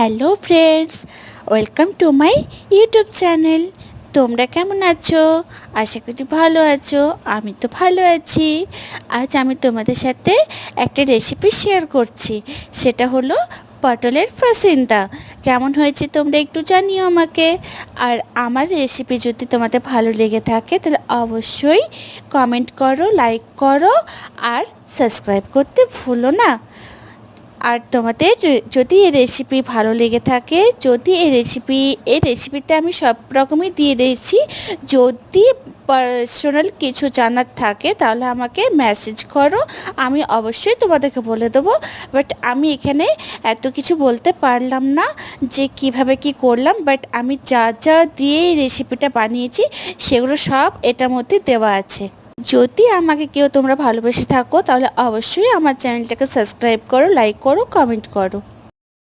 Hello friends, welcome to my YouTube channel. তোমরা কেমন আছো? আশা করি ভালো আছো। আমি তো ভালো আছি। আজ আমি তোমাদের সাথে একটা রেসিপি শেয়ার করছি, সেটা হলো পটলের ফাসিন্দা। কেমন হয়েছে তোমরা একটু জানিও আমাকে। আর আমার রেসিপি যদি তোমাদের ভালো লেগে থাকে তাহলে অবশ্যই কমেন্ট করো, লাইক করো আর সাবস্ক্রাইব করতে ভুলো না। আর তোমাদের যদি এই রেসিপি ভালো লেগে থাকে, যদি এই রেসিপিতে আমি সব রকমই দিয়ে দিয়েছি, যদি পার্সোনাল কিছু জানার থাকে তাহলে আমাকে মেসেজ করো, আমি অবশ্যই তোমাদেরকে বলে দেবো। বাট আমি এখানে এত কিছু বলতে পারলাম না যে কিভাবে কি করলাম, বাট আমি যা যা দিয়ে এই রেসিপিটা বানিয়েছি সেগুলো সব এটার মধ্যে দেওয়া আছে। যদি আমাকে কেউ তোমরা ভালোবেসে থাকো তাহলে অবশ্যই আমার চ্যানেলটাকে সাবস্ক্রাইব করো, লাইক করো, কমেন্ট করো।